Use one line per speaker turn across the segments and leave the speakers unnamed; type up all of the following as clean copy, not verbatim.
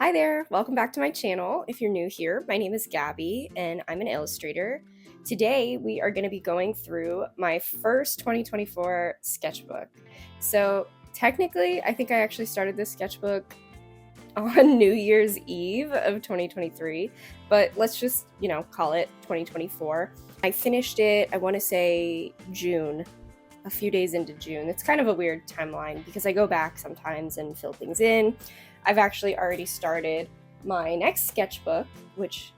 Hi there, welcome back to my channel. If you're new here, my name is Gabbie and I'm an illustrator. Today we are going to be going through my first 2024 sketchbook. So technically, I think I actually started this sketchbook on New Year's Eve of 2023, but let's just, call it 2024. I finished it, I want to say June, a few days into June. It's kind of a weird timeline because I go back sometimes and fill things in. I've actually already started my next sketchbook, which,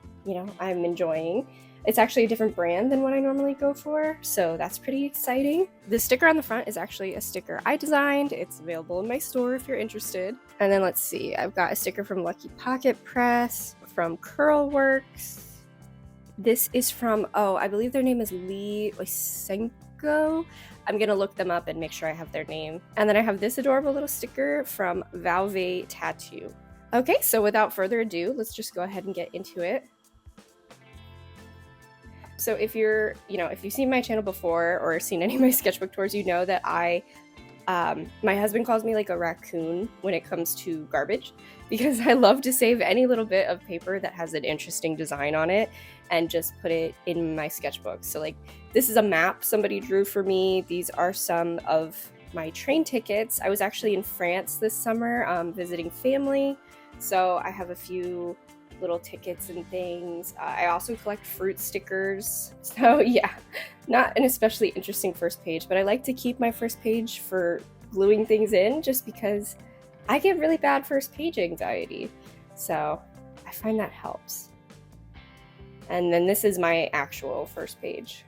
I'm enjoying. It's actually a different brand than what I normally go for, so that's pretty exciting. The sticker on the front is actually a sticker I designed. It's available in my store if you're interested. And then let's see, I've got a sticker from Lucky Pocket Press, from Curlworks. This is from, I believe their name is Lee Lysenko. I'm gonna look them up and make sure I have their name. And then I have this adorable little sticker from Valve Tattoo. Okay, so without further ado, let's just go ahead and get into it. So if you've seen my channel before or seen any of my sketchbook tours, you know that my husband calls me like a raccoon when it comes to garbage, because I love to save any little bit of paper that has an interesting design on it and just put it in my sketchbook. So like, this is a map somebody drew for me. These are some of my train tickets. I was actually in France this summer visiting family, so I have a few little tickets and things. I also collect fruit stickers. So yeah, not an especially interesting first page, but I like to keep my first page for gluing things in just because I get really bad first page anxiety. So I find that helps. And then this is my actual first page.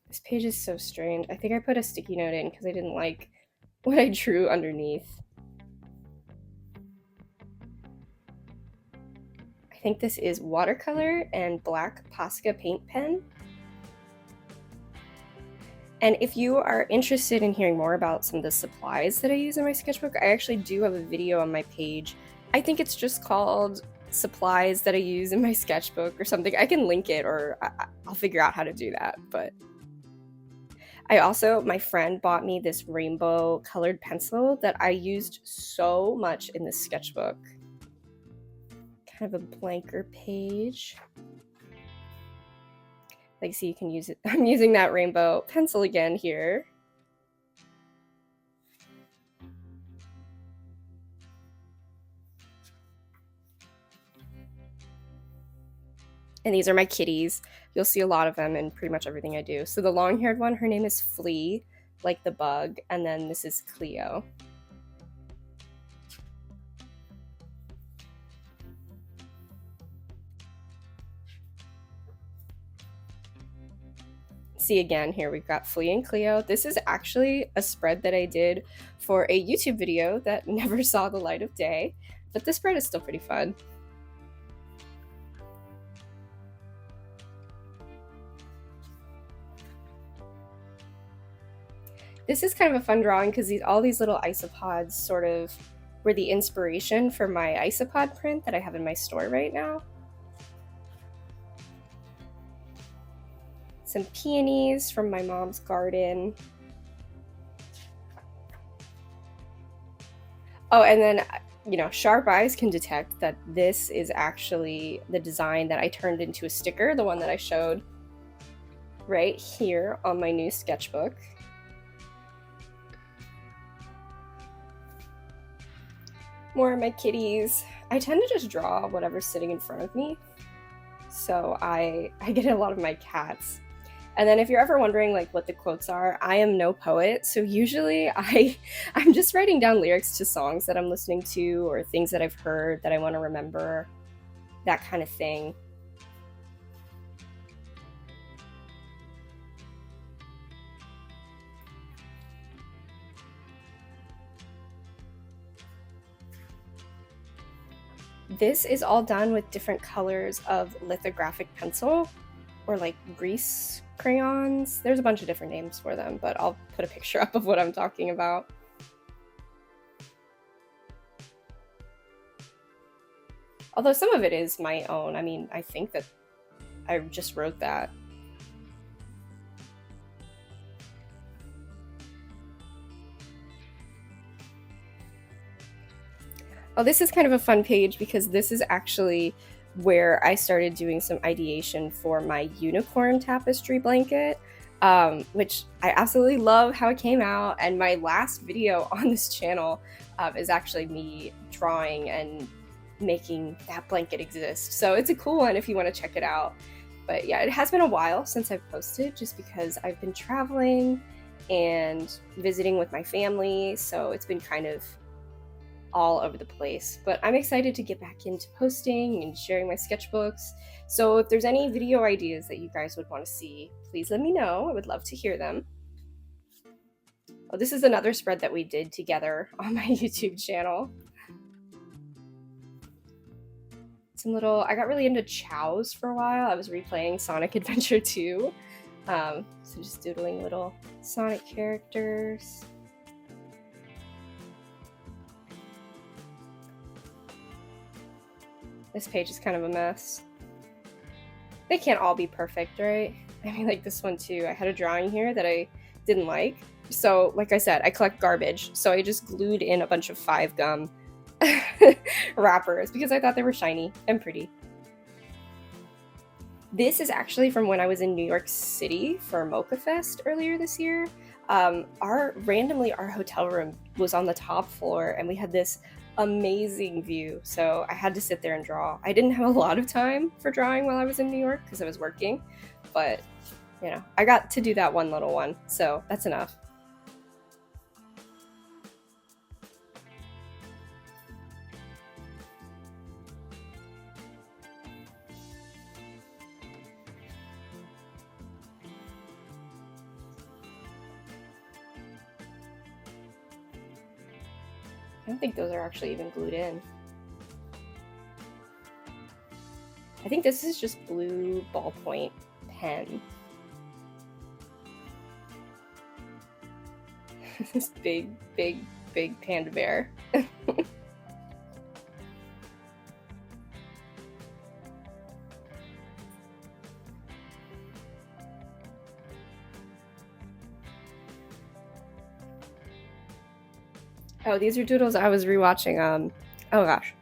This page is so strange. I think I put a sticky note in because I didn't like what I drew underneath. I think this is watercolor and black Posca paint pen. And if you are interested in hearing more about some of the supplies that I use in my sketchbook, I actually do have a video on my page. I think it's just called Supplies That I Use in My Sketchbook or something. I can link it, or I'll figure out how to do that. But my friend bought me this rainbow colored pencil that I used so much in this sketchbook. Kind of a blanker page. Like, so you can use it. I'm using that rainbow pencil again here. And these are my kitties. You'll see a lot of them in pretty much everything I do. So the long-haired one, her name is Flea, like the bug, and then this is Cleo. See, again, here we've got Flea and Cleo. This is actually a spread that I did for a YouTube video that never saw the light of day, but this spread is still pretty fun. This is kind of a fun drawing because all these little isopods sort of were the inspiration for my isopod print that I have in my store right now. Some peonies from my mom's garden. Oh, and then, sharp eyes can detect that this is actually the design that I turned into a sticker, the one that I showed right here on my new sketchbook. More of my kitties. I tend to just draw whatever's sitting in front of me, so I get a lot of my cats. And then if you're ever wondering like what the quotes are, I am no poet, so usually I'm just writing down lyrics to songs that I'm listening to or things that I've heard that I want to remember, that kind of thing. This is all done with different colors of lithographic pencil, or like grease crayons. There's a bunch of different names for them, but I'll put a picture up of what I'm talking about. Although some of it is my own. I mean, I think that I just wrote that. Oh, this is kind of a fun page because this is actually where I started doing some ideation for my unicorn tapestry blanket, which I absolutely love how it came out. And my last video on this channel is actually me drawing and making that blanket exist. So it's a cool one if you want to check it out. But yeah, it has been a while since I've posted just because I've been traveling and visiting with my family. So it's been kind of all over the place, but I'm excited to get back into posting and sharing my sketchbooks. So if there's any video ideas that you guys would want to see, please let me know. I would love to hear them. Oh, this is another spread that we did together on my YouTube channel. I got really into chows for a while. I was replaying Sonic Adventure 2. So just doodling little Sonic characters. This page is kind of a mess. They can't all be perfect, right? I mean, like this one too. I had a drawing here that I didn't like. So, like I said, I collect garbage. So I just glued in a bunch of 5-gum wrappers because I thought they were shiny and pretty. This is actually from when I was in New York City for Mocha Fest earlier this year. Randomly, our hotel room was on the top floor and we had this amazing view, so I had to sit there and draw. I didn't have a lot of time for drawing while I was in New York because I was working, but you know, I got to do that one little one, so that's enough. I don't think those are actually even glued in. I think this is just blue ballpoint pen. This big panda bear. Oh, these are doodles I was rewatching, oh gosh,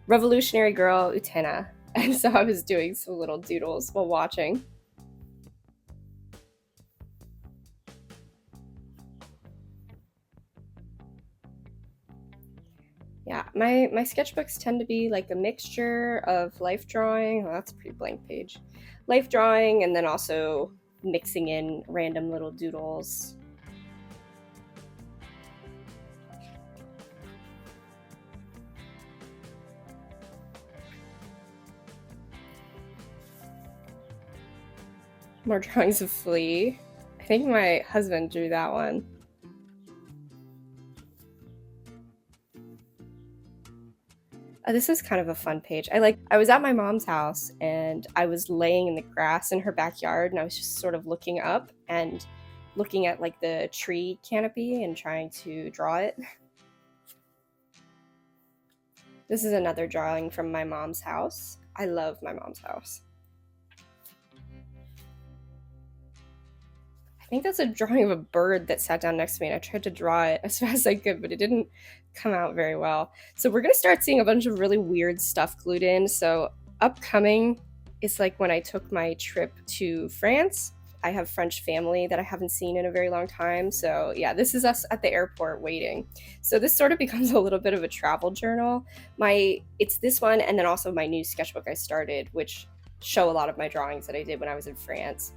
Revolutionary Girl Utena. And so I was doing some little doodles while watching. Yeah, my sketchbooks tend to be like a mixture of life drawing. Well, that's a pretty blank page. Life drawing, and then also mixing in random little doodles. More drawings of Flea. I think my husband drew that one. This is kind of a fun page. I was at my mom's house and I was laying in the grass in her backyard and I was just sort of looking up and looking at like the tree canopy and trying to draw it. This is another drawing from my mom's house. I love my mom's house. I think that's a drawing of a bird that sat down next to me and I tried to draw it as fast as I could, but it didn't come out very well. So we're gonna start seeing a bunch of really weird stuff glued in. So upcoming is like when I took my trip to France. I have French family that I haven't seen in a very long time. So yeah, this is us at the airport waiting. So this sort of becomes a little bit of a travel journal. It's this one and then also my new sketchbook I started, which show a lot of my drawings that I did when I was in France.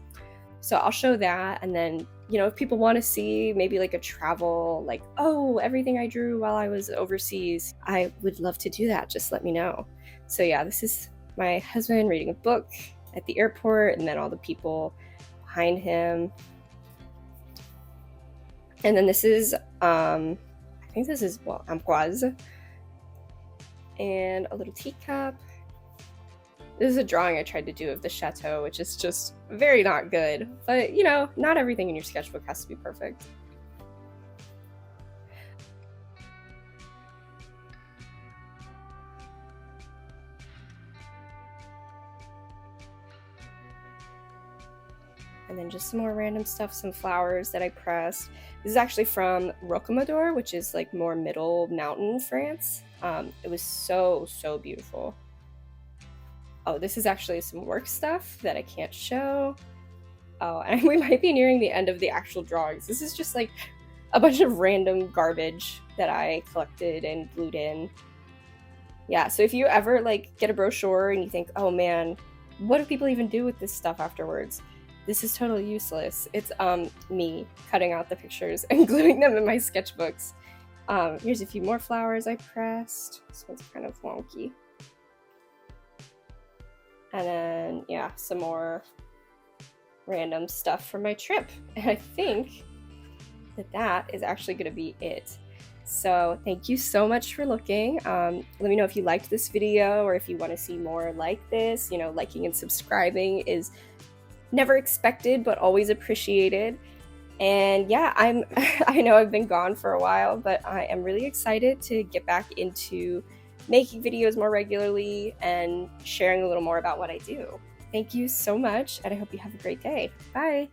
So I'll show that, and then, you know, if people want to see maybe like a travel, like, oh, everything I drew while I was overseas, I would love to do that. Just let me know. So yeah, this is my husband reading a book at the airport, and then all the people behind him. And then this is, I think this is, well, ampoise, and a little teacup. This is a drawing I tried to do of the chateau, which is just very not good. But, you know, not everything in your sketchbook has to be perfect. And then just some more random stuff, some flowers that I pressed. This is actually from Rocamadour, which is like more middle mountain France. It was so, so beautiful. Oh, this is actually some work stuff that I can't show. Oh, and we might be nearing the end of the actual drawings. This is just like a bunch of random garbage that I collected and glued in. Yeah, so if you ever like get a brochure and you think, oh man, what do people even do with this stuff afterwards? This is totally useless. It's me cutting out the pictures and gluing them in my sketchbooks. Here's a few more flowers I pressed. This one's kind of wonky. And then, yeah, some more random stuff from my trip. And I think that is actually going to be it. So thank you so much for looking. Let me know if you liked this video or if you want to see more like this. You know, liking and subscribing is never expected, but always appreciated. And yeah, I know I've been gone for a while, but I am really excited to get back into making videos more regularly and sharing a little more about what I do. Thank you so much, and I hope you have a great day. Bye!